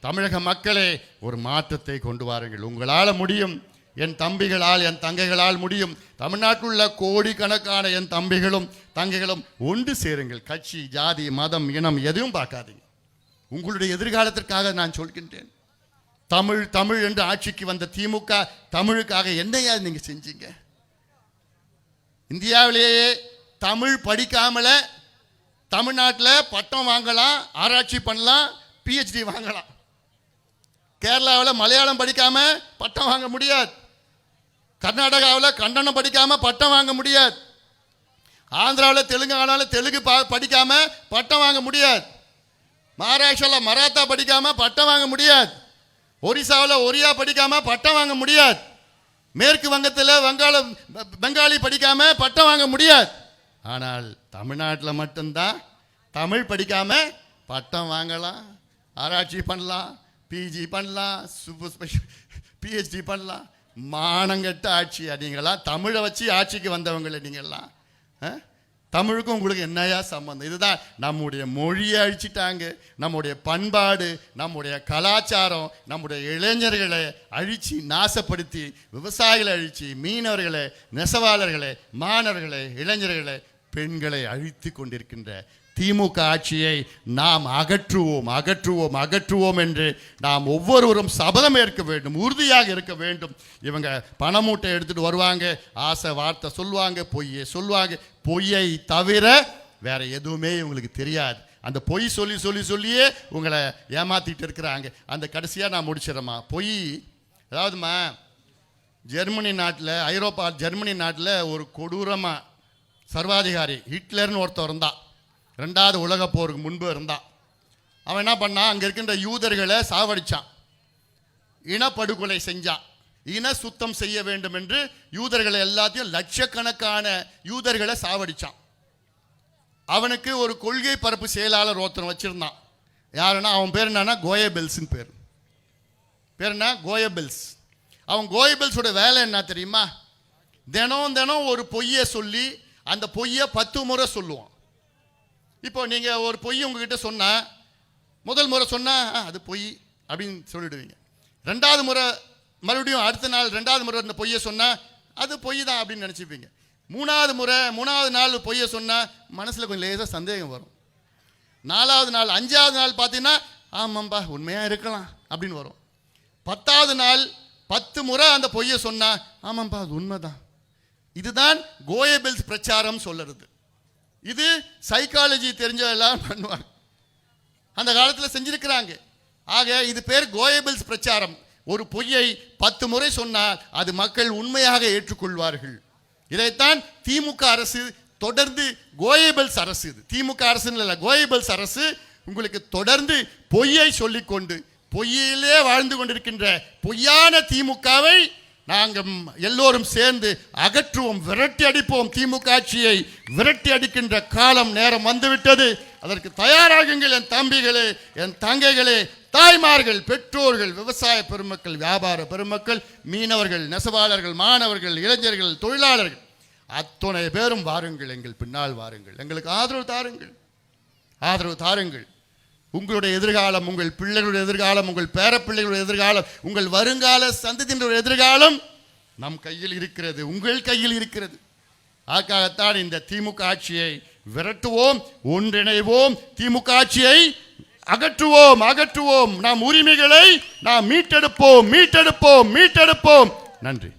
தமிழக மக்களே, ஒரு மாற்றத்தை கொண்டு வாருங்கள். உங்களால் முடியும். என் தம்பிகளால், என் தங்கைகளால் முடியும். தமிழ்நாட்டில் உள்ள கோடிக்கணக்கான என் தம்பிகளும் தங்கைகளும் ஒன்று சேருங்கள். கட்சி, ஜாதி, மதம், இனம் எதுவும் பார்க்காதீங்க. உங்களுடைய எதிர்காலத்திற்காக நான் சொல்கின்றேன். தமிழ் தமிழ் என்று ஆட்சிக்கு வந்த திமுக தமிழுக்காக என்னையா நீங்க செஞ்சீங்க? இந்தியாவிலேயே தமிழ் படிக்காமல தமிழ்நாட்டில் பட்டம் வாங்கலாம், ஆராய்ச்சி பண்ணலாம், PhD வாங்கலாம். கேரளாவில் மலையாளம் படிக்காம பட்டம் வாங்க முடியாது. கர்நாடகாவில் கன்னடம் படிக்காம பட்டம் வாங்க முடியாது. ஆந்திராவில் தெலுங்கானாவில் தெலுங்கு படிக்காம பட்டம் வாங்க முடியாது. மகாராஷ்டிராவில் மராத்தா படிக்காம பட்டம் வாங்க முடியாது. ஒரிசாவில் ஒரியா படிக்காம பட்டம் வாங்க முடியாது. மேற்கு வங்கத்தில் பெங்காலி படிக்காம பட்டம் வாங்க முடியாது. ஆனால் தமிழ்நாட்டில் மட்டும்தான் தமிழ் படிக்காம பட்டம் வாங்கலாம், ஆராய்ச்சி பண்ணலாம், PG பண்ணலாம், சூப்பர் ஸ்பெஷல் PhD பண்ணலாம். மானங்கட்ட ஆட்சி நீங்களாம். தமிழை வச்சு ஆட்சிக்கு வந்தவங்களை நீங்கள்லாம். தமிழுக்கும் உங்களுக்கு என்னையா சம்பந்தம்? இதுதான் நம்முடைய மொழியை அழிச்சிட்டாங்க. நம்முடைய பண்பாடு, நம்முடைய கலாச்சாரம், நம்முடைய இளைஞர்களை அழிச்சு நாசப்படுத்தி, விவசாயிகளை அழிச்சு, மீனவர்களை, நெசவாளர்களை, மாணவர்களை, இளைஞர்களை, பெண்களை அழித்து கொண்டிருக்கின்ற திமுக ஆட்சியை நாம் அகற்றுவோம் அகற்றுவோம் அகற்றுவோம் என்று நாம் ஒவ்வொருவரும் சபதம் ஏற்க வேண்டும், உறுதியாக இருக்க வேண்டும். இவங்க பணமூட்டை எடுத்துட்டு வருவாங்க, ஆசை வார்த்தை சொல்லுவாங்க, பொய்யை சொல்லுவாங்க. பொய்யை தவிர வேற எதுவுமே இவங்களுக்கு தெரியாது. அந்த பொய் சொல்லி சொல்லி சொல்லியே உங்களை ஏமாத்திட்டு இருக்கிறாங்க. அந்த கடைசியாக நான் முடிச்சிடறேம்மா. பொய் அதாவதுமா, ஜெர்மனி நாட்டில், ஐரோப்பா ஜெர்மனி நாட்டில் ஒரு கொடூரமாக சர்வாதிகாரி ஹிட்லர்னு ஒருத்தர் இருந்தான். 2வது உலக போருக்கு முன்பு இருந்தான். அவன் என்ன பண்ணான்? அங்கே இருக்கின்ற யூதர்களை சாவடிச்சான், இனப்படுகொலை செஞ்சான். இன சுத்தம் செய்ய வேண்டும் என்று யூதர்களை எல்லாத்தையும், லட்சக்கணக்கான யூதர்களை சாவடிச்சான். அவனுக்கு ஒரு கொள்கை பரப்பு செயலாளர் ஒருத்தன் வச்சிருந்தான். யாருன்னா, அவன் பேர் என்னன்னா கோயபெல்ஸ்ன்னு பேர் என்ன? கோயபெல்ஸ். அவன் கோயபெல்ஸோட வேலை என்ன தெரியுமா? தினம் தினம் ஒரு பொய்யை சொல்லி அந்த பொய்யை 10 முறை சொல்லுவான். இப்போ நீங்கள் ஒரு பொய் உங்ககிட்ட சொன்னால், முதல் முறை சொன்னால் அது பொய் அப்படின்னு சொல்லிடுவீங்க. 2வது முறை மறுபடியும் அடுத்த நாள் 2வது முறை இந்த பொய்யை சொன்னால் அது பொய் தான் அப்படின்னு நினச்சிப்பீங்க. 3வது நாள் பொய்யை சொன்னால் மனசில் கொஞ்சம் லேசாக சந்தேகம் வரும். 4வது நாள் 5வது நாள் பார்த்தீங்கன்னா ஆமாம்பா உண்மையாக இருக்கலாம் அப்படின்னு வரும். 10வது நாள் 10 முறை அந்த பொய்யை சொன்னால் ஆமாம்பா அது உண்மைதான். இதுதான் கோயபெல்ஸ் பிரச்சாரம் சொல்லுறது. இது சைக்காலஜி தெரிஞ்ச எல்லாம் பண்ணுவாங்க, அந்த காலத்தில் செஞ்சிருக்கிறாங்க. ஆக இது பேர் கோயபெல்ஸ் பிரச்சாரம். ஒரு பொய்யை 10 முறை சொன்னால் அது மக்கள் உண்மையாக ஏற்றுக்கொள்வார்கள். இதைத்தான் திமுக அரசு தொடர்ந்து, கோயபெல்ஸ் அரசு, இது திமுக அரசு இல்லை, கோயபெல்ஸ் அரசு உங்களுக்கு தொடர்ந்து பொய்யை சொல்லிக்கொண்டு பொய்யிலே வாழ்ந்து கொண்டிருக்கின்ற பொய்யான திமுகவை நாங்கள் எல்லோரும் சேர்ந்து அகற்றுவோம், விரட்டி அடிப்போம். திமுக ஆட்சியை விரட்டி அடிக்கின்ற காலம், நேரம் வந்துவிட்டது. அதற்கு தயாராகுங்கள் என் தம்பிகளே, என் தங்கைகளே, தாய்மார்கள், பெற்றோர்கள், விவசாய பெருமக்கள், வியாபார பெருமக்கள், மீனவர்கள், நெசவாளர்கள், மாணவர்கள், இளைஞர்கள், தொழிலாளர்கள், அத்தனை பேரும் வாருங்கள், எங்கள் பின்னால் வாருங்கள், எங்களுக்கு ஆதரவு தாருங்கள், ஆதரவு தாருங்கள். உங்களுடைய எதிர்காலம், உங்கள் பிள்ளைகளுடைய எதிர்காலம், உங்கள் பேரப்பிள்ளைகளுடைய எதிர்காலம், உங்கள் வருங்கால சந்ததியினுடைய எதிர்காலம் நம் கையில் இருக்கிறது, உங்கள் கையில் இருக்கிறது. அதுக்காகத்தான் இந்த திமுக ஆட்சியை விரட்டுவோம், ஒன்றிணைவோம், திமுக ஆட்சியை அகற்றுவோம் அகற்றுவோம். நாம் உரிமைகளை நாம் மீட்டெடுப்போம் மீட்டெடுப்போம் மீட்டெடுப்போம். நன்றி.